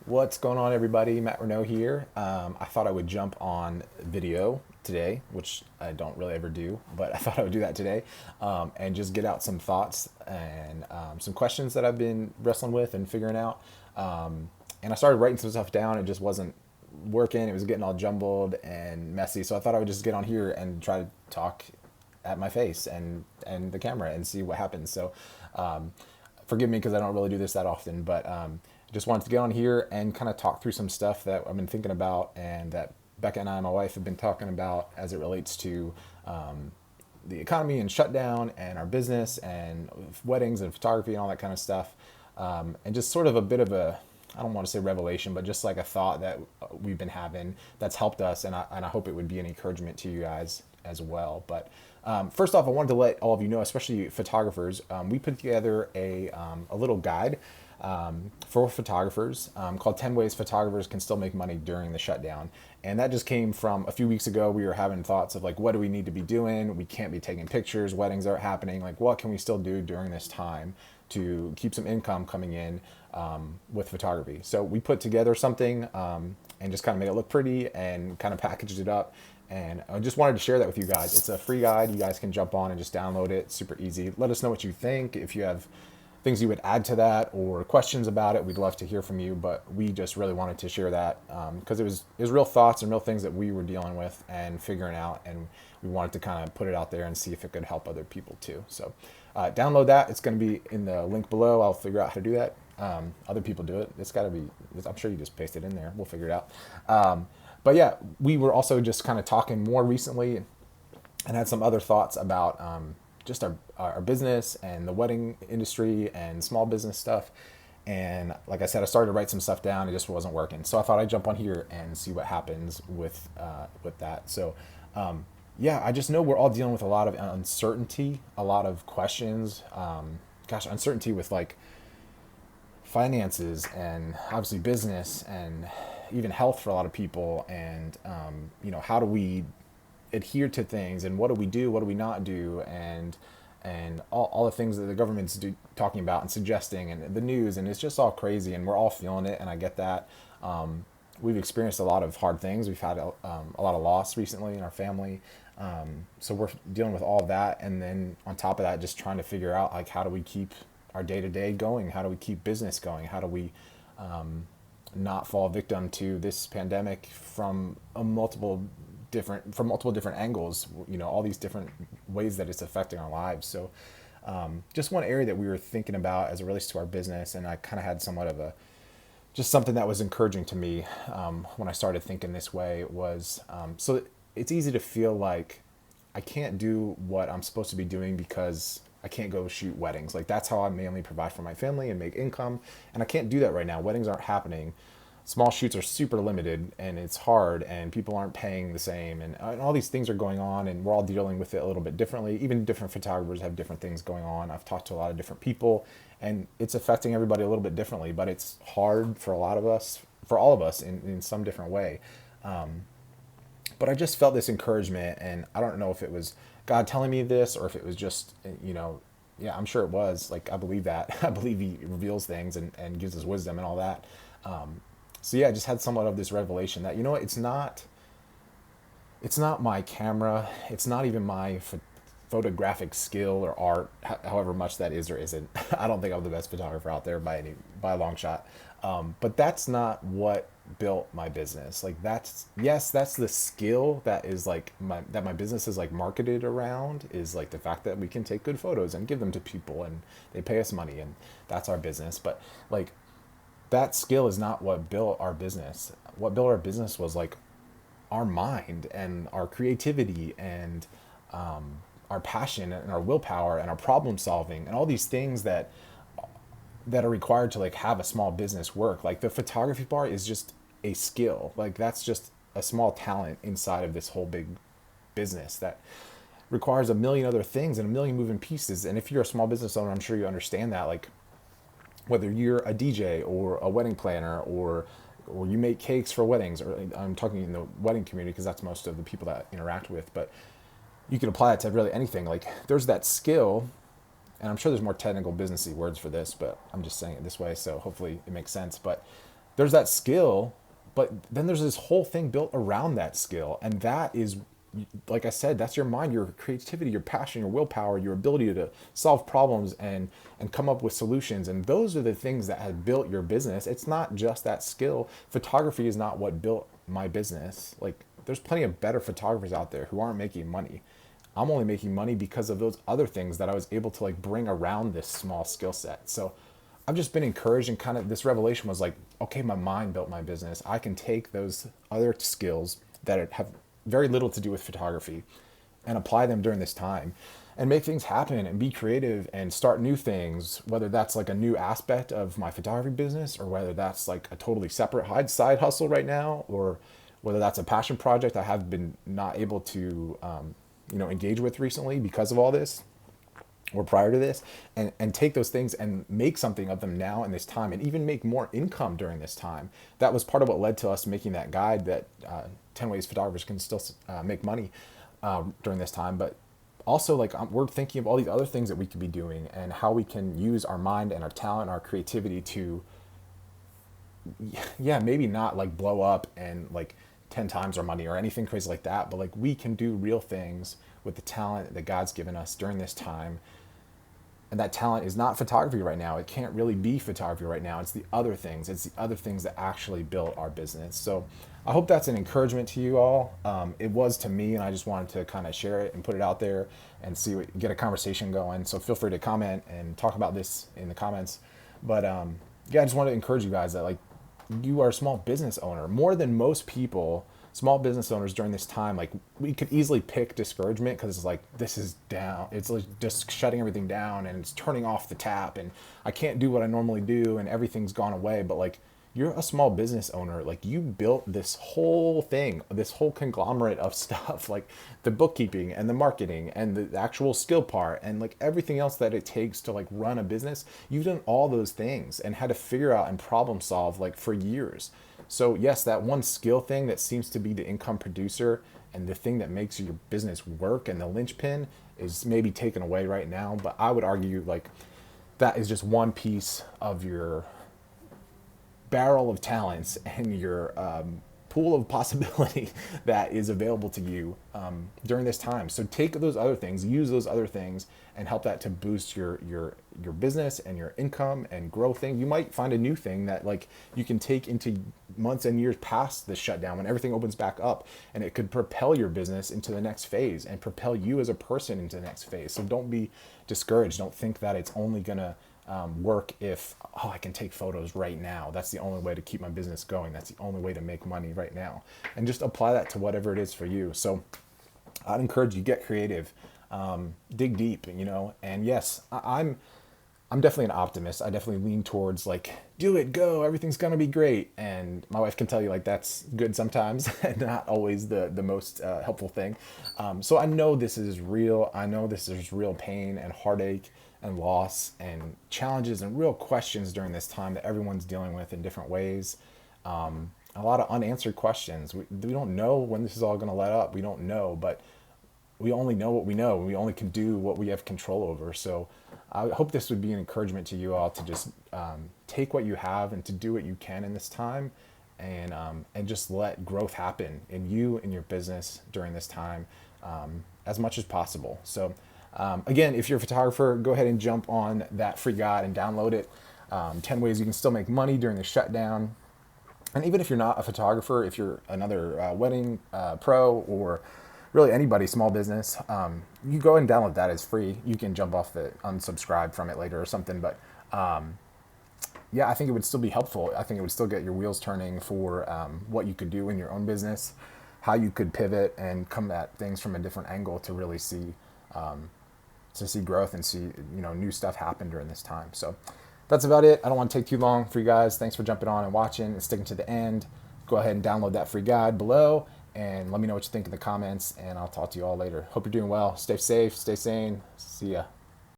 What's going on, everybody? Matt Renault here. I thought I would jump on video today, which I don't really ever do, but I thought I would do that today and just get out some thoughts and some questions that I've been wrestling with and figuring out. And I started writing some stuff down. It just wasn't working. It was getting all jumbled and messy. So I thought I would just get on here and try to talk at my face and the camera and see what happens. So forgive me because I don't really do this that often, but just wanted to get on here and kind of talk through some stuff that I've been thinking about and that Becca and I, my wife, have been talking about as it relates to the economy and shutdown and our business and weddings and photography and all that kind of stuff. And just sort of a bit of a, I don't want to say revelation, but just like a thought that we've been having that's helped us. And I hope it would be an encouragement to you guys as well. But first off, I wanted to let all of you know, especially photographers, we put together a little guide for photographers called 10 Ways Photographers Can Still Make Money During the Shutdown. And that just came from a few weeks ago. We were having thoughts of like, what do we need to be doing? We can't be taking pictures. Weddings aren't happening. Like, what can we still do during this time to keep some income coming in with photography? So we put together something and just kind of made it look pretty and kind of packaged it up. And I just wanted to share that with you guys. It's a free guide. You guys can jump on and just download it. It's super easy. Let us know what you think. If you have things you would add to that or questions about it, we'd love to hear from you. But we just really wanted to share that because it was real thoughts and real things that we were dealing with and figuring out. And we wanted to kind of put it out there and see if it could help other people too. So download that. It's going to be in the link below. I'll figure out how to do that. Other people do it. It's got to be, I'm sure you just paste it in there. We'll figure it out. But yeah, we were also just kind of talking more recently and had some other thoughts about just our business and the wedding industry and small business stuff. And like I said, I started to write some stuff down. It just wasn't working. So I thought I'd jump on here and see what happens with that. So yeah, I just know we're all dealing with a lot of uncertainty, a lot of questions. Uncertainty with like finances and obviously business and even health for a lot of people. And how do we adhere to things and what do, what do we not do, and all the things that the government's talking about and suggesting and the news, and it's just all crazy and we're all feeling it, and I get that. We've experienced a lot of hard things. We've had a lot of loss recently in our family, so we're dealing with all of that, and then on top of that, just trying to figure out like how do we keep our day-to-day going, how do we keep business going, how do we not fall victim to this pandemic from multiple different angles, all these different ways that it's affecting our lives. So just one area that we were thinking about as it relates to our business, and I kind of had somewhat of just something that was encouraging to me when I started thinking this way was, so it's easy to feel like I can't do what I'm supposed to be doing because I can't go shoot weddings. Like that's how I mainly provide for my family and make income. And I can't do that right now. Weddings aren't happening. Small shoots are super limited and it's hard and people aren't paying the same. And all these things are going on and we're all dealing with it a little bit differently. Even different photographers have different things going on. I've talked to a lot of different people and it's affecting everybody a little bit differently, but it's hard for a lot of us, for all of us in some different way. But I just felt this encouragement, and I don't know if it was God telling me this or if it was just, yeah, I'm sure it was. Like, I believe that. I believe He reveals things and gives us wisdom and all that. So yeah, I just had somewhat of this revelation that, it's not my camera. It's not even my photographic skill or art, however much that is or isn't. I don't think I'm the best photographer out there by a long shot. But that's not what built my business. Like that's the skill that is like my business is like marketed around, is like the fact that we can take good photos and give them to people and they pay us money, and that's our business. But like that skill is not what built our business. What built our business was like our mind and our creativity and our passion and our willpower and our problem solving and all these things that are required to like have a small business work. Like the photography part is just a skill. Like that's just a small talent inside of this whole big business that requires a million other things and a million moving pieces. And if you're a small business owner, I'm sure you understand that. Like whether you're a DJ or a wedding planner or you make cakes for weddings, or I'm talking in the wedding community because that's most of the people that I interact with, but you can apply it to really anything. Like there's that skill, and I'm sure there's more technical businessy words for this, but I'm just saying it this way, so hopefully it makes sense. But there's that skill, but then there's this whole thing built around that skill. And that is, like I said, that's your mind, your creativity, your passion, your willpower, your ability to solve problems and come up with solutions. And those are the things that have built your business. It's not just that skill. Photography is not what built my business. Like, there's plenty of better photographers out there who aren't making money. I'm only making money because of those other things that I was able to like bring around this small skill set. So I've just been encouraged, and kind of this revelation was like, okay, my mind built my business. I can take those other skills that have very little to do with photography and apply them during this time and make things happen and be creative and start new things, whether that's like a new aspect of my photography business or whether that's like a totally separate side hustle right now, or whether that's a passion project I have been not able to engage with recently because of all this or prior to this, and take those things and make something of them now in this time, and even make more income during this time. That was part of what led to us making that guide that 10 ways photographers can still make money during this time. But also, like, we're thinking of all these other things that we could be doing and how we can use our mind and our talent and our creativity to, yeah, maybe not like blow up and like 10 times our money or anything crazy like that, but like we can do real things with the talent that God's given us during this time. And that talent is not photography right now. It can't really be photography right now. It's the other things. It's the other things that actually built our business. So I hope that's an encouragement to you all. It was to me, and I just wanted to kind of share it and put it out there and get a conversation going. So feel free to comment and talk about this in the comments. But yeah, I just wanted to encourage you guys that like you are a small business owner. More than most people, small business owners during this time, like we could easily pick discouragement because it's like, this is down. It's like just shutting everything down and it's turning off the tap and I can't do what I normally do and everything's gone away. But like, you're a small business owner. Like, you built this whole thing, this whole conglomerate of stuff, like the bookkeeping and the marketing and the actual skill part and like everything else that it takes to like run a business. You've done all those things and had to figure out and problem solve like for years. So yes, that one skill thing that seems to be the income producer and the thing that makes your business work and the linchpin is maybe taken away right now. But I would argue like that is just one piece of your barrel of talents and your pool of possibility that is available to you during this time. So take those other things, use those other things, and help that to boost your business and your income and grow thing. You might find a new thing that like you can take into months and years past the shutdown when everything opens back up, and it could propel your business into the next phase and propel you as a person into the next phase. So don't be discouraged. Don't think that it's only gonna work if, oh, I can take photos right now. That's the only way to keep my business going. That's the only way to make money right now. And just apply that to whatever it is for you. So I'd encourage you, get creative, dig deep, and yes, I'm definitely an optimist. I definitely lean towards like, do it, go, everything's gonna be great. And my wife can tell you like that's good sometimes and not always the most helpful thing. So I know this is real. I know this is real pain and heartache and loss and challenges and real questions during this time that everyone's dealing with in different ways. A lot of unanswered questions. We don't know when this is all going to let up. We don't know, but we only know what we know. We only can do what we have control over. So I hope this would be an encouragement to you all to just take what you have and to do what you can in this time, and just let growth happen in you and your business during this time as much as possible. So again, if you're a photographer, go ahead and jump on that free guide and download it. 10 ways you can still make money during the shutdown. And even if you're not a photographer, if you're another wedding pro or really anybody, small business, you go and download that. It's free. You can jump off unsubscribe from it later or something. But yeah, I think it would still be helpful. I think it would still get your wheels turning for what you could do in your own business, how you could pivot and come at things from a different angle to really see growth and see new stuff happen during this time. So that's about it. I don't want to take too long for you guys. Thanks for jumping on and watching and sticking to the end. Go ahead and download that free guide below and let me know what you think in the comments, and I'll talk to you all later. Hope you're doing well. Stay safe, stay sane. See ya.